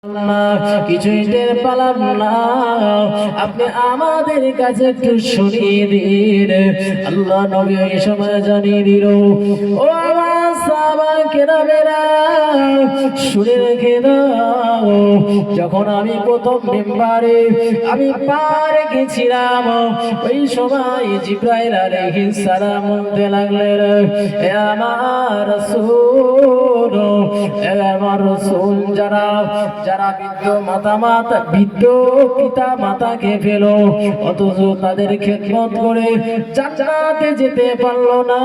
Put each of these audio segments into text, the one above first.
কিছুই টের পেলাম না, আপনি আমাদের কাছে একটু শুনিয়ে দিন। আল্লাহ নবী ওই সময় জানিয়ে দিল, ও আমার সাহাবা কেরামেরা, শুনে রেখে দাও, যখন আমি প্রথম মিম্বারে আমি পা রেখেছিলাম, ওই সময় জিবরাইল আলাইহিস সালাম বলতে লাগলেন, হে আমার রাসূল, হে আমার রাসূল, যারা যারা বৃদ্ধ পিতা মাতাকে পেল, অথচ তাদের খেদমত করে জান্নাতে যেতে পারলো না,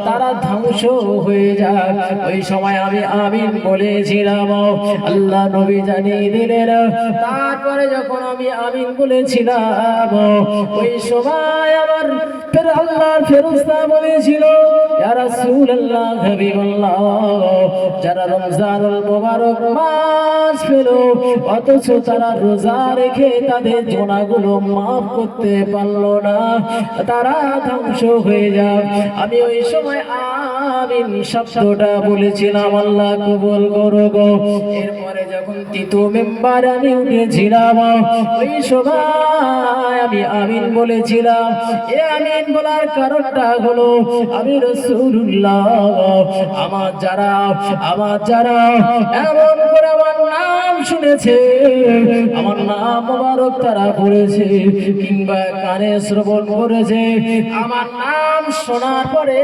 তারা ধ্বংস হয়ে যায়। ওই সময় আমি আমিন বলেছিলাম, আল্লাহ নবী জানিয়ে দিলেন। তারপরে যখন আমি আমিন বলেছিলাম, ওই সময় আবার আল্লাহর ফেরেশতা বলেছিল, ইয়া রাসূলুল্লাহ, হাবিবাল্লাহ, যারা রমজানুল মুবারক মাস পেল, অথচ তারা রোজা রেখে তাদের গুনাহগুলো মাফ করতে পারলো না, তারা ধ্বংস হয়ে যায়। আমি ওই সময় আমিন শব্দটা বলেছিলাম, আল্লাহ কবুল করো গো। এরপরে যখন তৃতীয় মেম্বার আমি উঠেছিলাম, ওই সময় আমি আমিন বলেছিলাম। এ আমিন বলার কারণটা হলো, আমি রাসূলুল্লাহ, আমার যারা এমন করে আমার নাম শুনেছে, আমার নাম মোবারক তারা পড়েছে, কিংবা কানে শ্রবণ করেছে, আমার নাম শোনার পরে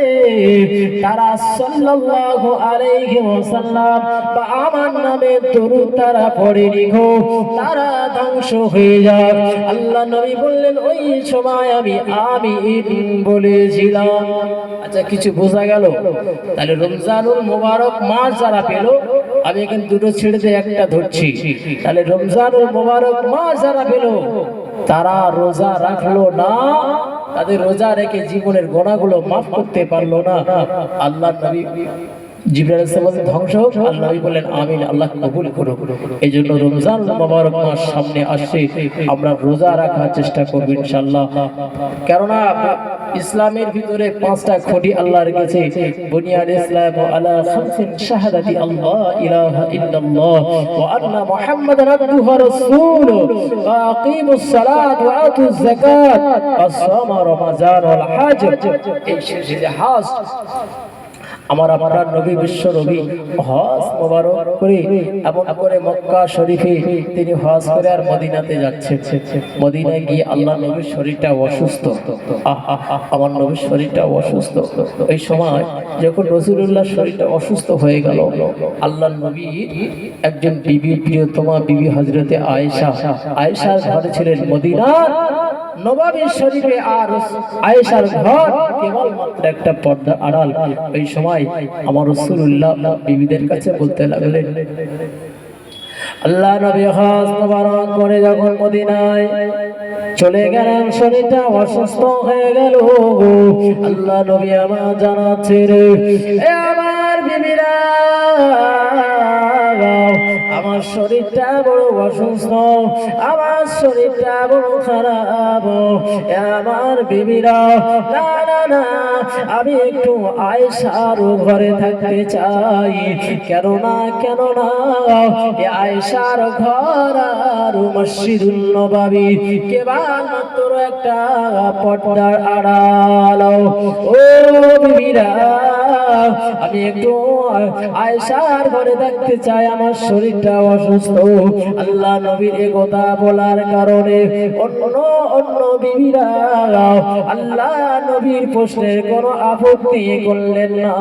তারা সাল্লাল্লাহু আলাইহি ওয়াসাল্লাম বা আমার নামে দরুদ তারা পড়েনি গো, তারা ধ্বংস হয়ে যায়। আল্লাহ নবী বললেন, ওই সময় আমি আমিন বলেছিলাম। আচ্ছা, কিছু বোঝা গেল? তাহলে রমজানুল মুবারক মাস যারা পেল, আমি এখন দুটো ছেড়ে দিয়ে একটা ধরছি, তাহলে রমজানুল মুবারক মাস যারা পেল, তারা রোজা রাখলো না, তাদের রোজা রেখে জীবনের গুনাহগুলো মাফ করতে পারলো না, আল্লাহ নবী জিবরাইল আলাইহিস সালাম ধ্বংস হোক, আল্লাহ বললেন আমিন, আল্লাহ কবুল করুক। এই জন্য রমজান মুবারক মাস সামনে আসছে, আমরা রোজা রাখার চেষ্টা করব ইনশাআল্লাহ। কেননা ইসলামের ভিতরে পাঁচটা খুঁটি আল্লাহ রেখেছে, বুনিয়াল ইসলাম আলা খামসিন শাহাদাতি আল্লাহ ইলাহা ইল্লাল্লাহ ওয়া আন্না মুহাম্মাদান আবদুহু ওয়া রাসূলুহু ওয়া আকিমুস সালাত ওয়া আতুজ যাকাত ওয়া সামা রমাজান ওয়াল হজ। এই শেষে হজ, আমার আপনার নবী বিশ্ব নবী হজ মোবারক করে এমন করে মক্কা শরীফে তিনি হজ করে আর মদিনাতে যাচ্ছেন। মদিনায় গিয়ে আল্লাহ নবীর শরীরটা অসুস্থ, আমার নবীর শরীরটা অসুস্থ। এই সময় যখন রাসূলুল্লাহর শরীরটা অসুস্থ হয়ে গেল, আল্লাহ নবী একজন বিবি, প্রিয়তমা বিবি হযরতে আয়েশার ঘরে ছিলেন মদিনার নববী শরীফে, আর আয়েশার ঘর কেবলমাত্র একটা পর্দা আড়াল। এই সময় আমার রাসূলুল্লাহ বিবিদের কাছে বলতে লাগলেন, আল্লাহ নবী হজ মোবারক করে যখন মদিনায় চলে গেলেন, শরীরটা অসুস্থ হয়ে গেল। আল্লাহ নবী আমার জানাচ্ছে, রে এ আমার বিবিরা, আমার শরীরটা বড় অসুস্থ, আমার শরীরটা বড় খারাপ। আমার বিবিরা, না না না, আমি একটু আয়েশার ঘরে থাকতে চাই। কেন না আয়েশার ঘর আর মসজিদুল নববী কেবলমাত্র একটা পর্দার আড়াল। ও বিবিরা, আমি একটু আয়েশার ঘরে থাকতে চাই, আমার শরীরটা অসুস্থ। আল্লাহ নবীর এই কথা বলার কারণে অন্য বিবিরা আল্লাহ নবীর প্রশ্নের কোনো আপত্তি করলেন না।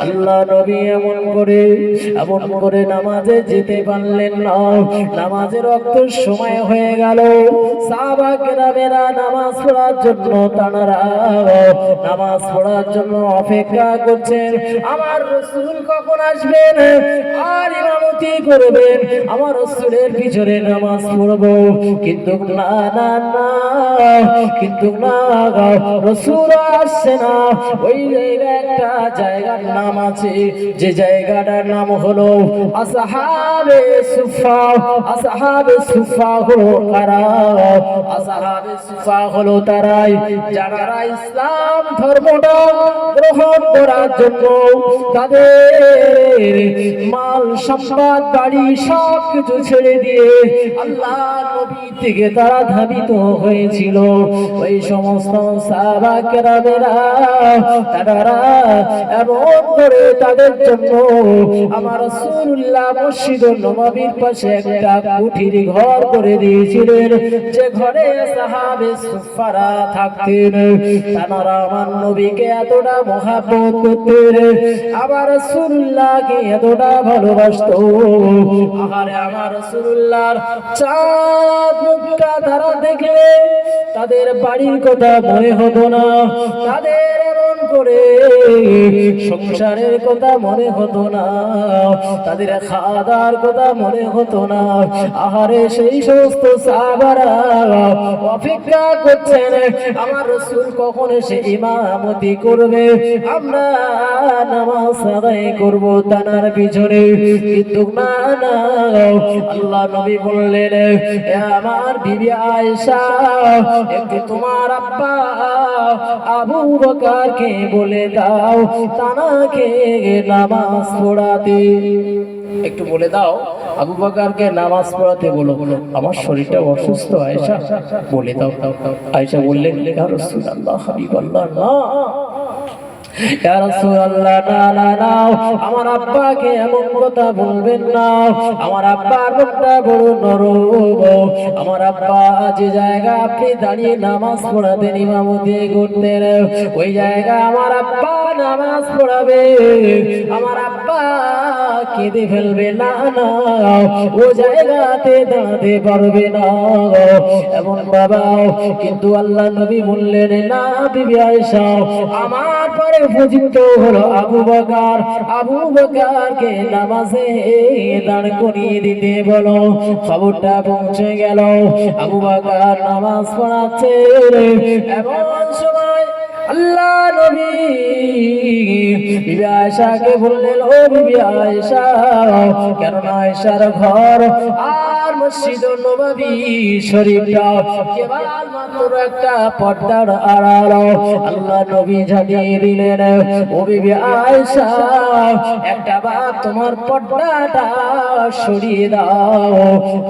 আল্লাহ নবী এমন করে নামাজে যেতে পারলেন না। নামাজের ওয়াক্ত সময় হয়ে গেল, সাহাবা কেরামেরা নামাজ পড়ার জন্য নামাজ পড়ার জন্য অপেক্ষা করছেন, আমার রাসূল কখন আসবেন আর ইমামতি করবেন, আমার রাসূলের পিছনে নামাজ পড়ব। কিন্তু না না না, কিন্তু না, রাসূল আসছে না। ওই একটা জায়গার নাম আছে, যে জায়গাটার নাম হলো আসহাবে সুফা। আসহাবে সুফা হলো কারা? আসহাবে সুফা হলো তারাই যারা ইসলাম ধর্মটা গ্রহণ করার জন্য তাদের মাল সম্পদ বাড়ি সব কিছু ছেড়ে দিয়ে আল্লাহ নবী থেকে তারা ধাবিত হয়েছিল। ওই সমস্ত সাহাবা কেরামেরা তারা এমন করে তাদের জন্য আমার রাসূলুল্লাহ মসজিদ নববীর পাশে একটা কুঠির ঘর করে দিয়েছিলেন, যে ঘরে সাহাবে সুফারা থাকতেন। তারা আমার নবীকে এতটা মহব্বত করতেন, আমার রাসূলুল্লাহকে এতটা ভালোবাসতো। আরে আমার রাসূলুল্লাহর চাঁদ মুখটা তারা দেখলে তাদের বাড়ির কথা মনে হতো না, তাদের এমন করে সংসারের কথা মনে হতো না, তাদের খাওয়া দাওয়ার কথা মনে হতো না। আহারে সেই সমস্ত সাহাবারা অপেক্ষা করছেন আমার রাসূল কখন এসে ইমামতি করবে, আমরা নামাজ আদায় করব তার পিছনে। কিন্তু না না, আল্লাহ নবী বললেন, আমার বিবি আয়েশা একটু তোমার আব্বা আবু বকরকে বলে দাও তানাকে নামাজ পড়াতে, একটু বলে দাও আবু বকরকে নামাজ পড়াতে বলো, আমার শরীরটা অসুস্থ আয়েশা, বলে দাও। আয়েশা বললেন, ইয়া রাসূলুল্লাহ হাবিবাল্লাহ, না ইয়া রাসূলুল্লাহ, না না না, আমার আব্বাকে এমন কথা বলবেন না, আমার আব্বার মুখটা বড় নরম, আমার আব্বা যে জায়গা আপনি দাঁড়িয়ে নামাজ পড়াতেন ইমামতি করতেন, ওই জায়গা আমার আব্বা নামাজ পড়াবে, আমার আব্বা কেঁদে ফেলবে, না না ও জায়গাতে দাঁড়াতে পারবে না এমন বাবা। কিন্তু আল্লাহ নবী বললেন, না বিবি আয়েশা, আমার পরে উপযুক্ত হলো আবু বকর, আবু বকরকে নামাজে দাঁড় করিয়ে দিতে বলো। খবরটা পৌঁছে গেল, আবু বকর নামাজ পড়াচ্ছে, এমন সময় আল্লাহ নবী বিবি আয়েশাকে বললেন, ও বিবি আয়েশা, কেন না আয়েশার ঘর আর মসজিদ নববী শরীফটা কেবল মাত্র একটা পর্দার আড়াল। আল্লাহ নবী জানিয়ে দিলেন, ও বিবি আয়েশা, একটা বার তোমার পর্দাটা সরিয়ে দাও,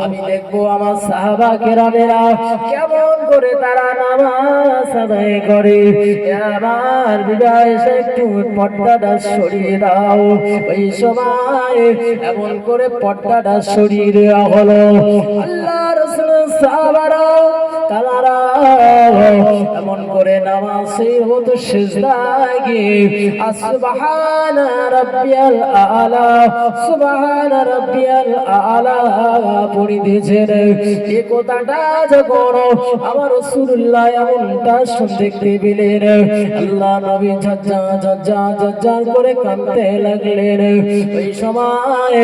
আমি দেখবো আমার সাহাবা কেরামেরা কেমন করে তারা নামাজ আদায় করে। আমার বিবি আয়েশা একটু পর্দাটা সরিয়ে দাও। ওই সময় এমন করে পর্দাটা সরিয়ে দেওয়া হলো। আল্লাহ রাসূলের সাহাবারা তারা এমন করে নামাজে হতো সিজদায় গিয়ে সুবহানা রাব্বিয়াল আলা, সুবহানা রাব্বিয়াল আলা পড়িতেছেন। এই কথাটা যখন আমার রাসূলুল্লাহ এমনটা দেখতে পেলেন, আল্লাহ নবী ঝরঝর করে কাঁদতে লাগলেন। ওই সময়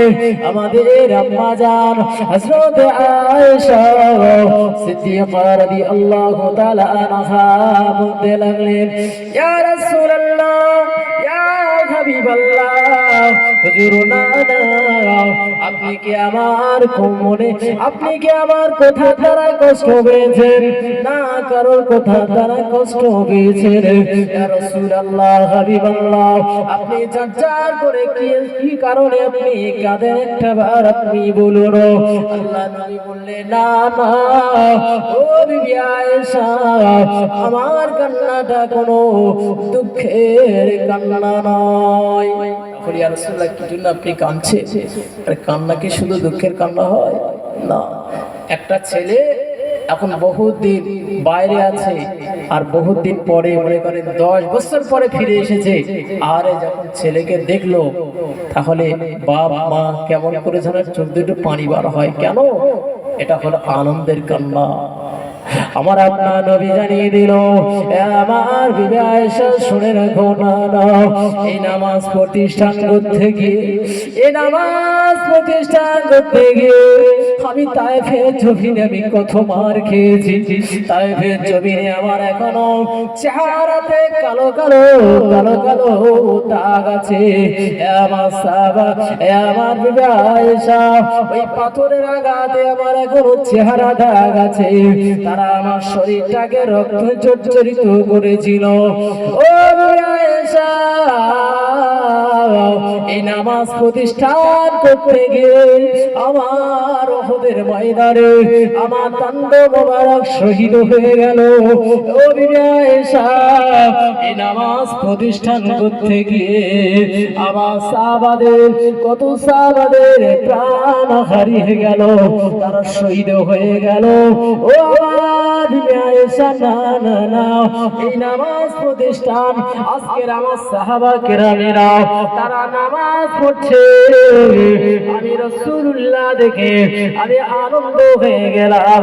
আমাদের আম্মা জান হযরত আয়েশা সিদ্দিকা রাদিয়াল্লাহু তাআলা আনহা বলতে লাগলেন, ইয়া রাসূলুল্লাহ, ইয়া হাবিবাল্লাহ, হুজুর না না, আপনি কি আমার কোমরে, আপনি কি আমার কথা দ্বারা কষ্ট পেয়েছেন, না কারোর কথা দ্বারা কষ্ট পেয়েছেন? ইয়া রাসূলুল্লাহ, হাবিবাল্লাহ, আপনি ঝরঝর করে কি কারণে আপনি কাঁদেন, একটা বার আপনি বলুন। আল্লাহ নবী বললেন, না না ও বিবি আয়েশা, আমার কান্নাটা কোনো দুঃখের কান্না নয়। ইয়া রাসূলুল্লাহ, কি জন্য আপনি কাঁদছেন? আর কান্না কি শুধু দুঃখের কান্না হয়? না, একটা ছেলে এখন বহুত দিন বাইরে আছে, আর বহুত দিন পরে, মনে করেন 10 বছর পরে ফিরে এসেছে, আর যখন ছেলেকে দেখলো, তাহলে বাপ মা কেমন করে যেন চোখ দুটো পানি বার হয়। কেন? এটা হলো আনন্দের কান্না। আমার আপনার নবী জানিয়ে দিল, আমার বিবি আয়েশা শুনে রাখো, না না, এই নামাজ প্রতিষ্ঠান করতে গিয়ে, এই নামাজ প্রতিষ্ঠান করতে গিয়ে আমি তায়েফের জমিনে আমি কত মার খেয়েছি। তায়েফের জমিনে আমার এখনো চেহারাতে কালো কালো কালো কালো দাগ আছে। আমার সাহাবা, আমার বিবি আয়েশা, ওই পাথরের আঘাতে আমার এখনো চেহারা দাগ আছে। তারা আমার শরীরটাকে রক্ত জর্জরিত করেছিল। ও বিবি আয়েশা, এই নামাজ প্রতিষ্ঠান করতে গিয়ে আমার উহুদের ময়দানে আমার তান্ডব মোবারক শহীদ হয়ে গেল। ও বিবি আয়েশা, এই নামাজ প্রতিষ্ঠান করতে গিয়ে আমার সাহাবাদের, কত সাহাবাদের প্রাণ হারিয়ে গেল, তারা শহীদ হয়ে গেল। ও আমার বিবি আয়েশা, না না না, এই নামাজ প্রতিষ্ঠান আজকের আমার সাহাবা কেরামেরা তারা নামাজ পড়ছে, আমি রাসূলুল্লাহ দেখে আমি আনন্দ হয়ে গেলাম।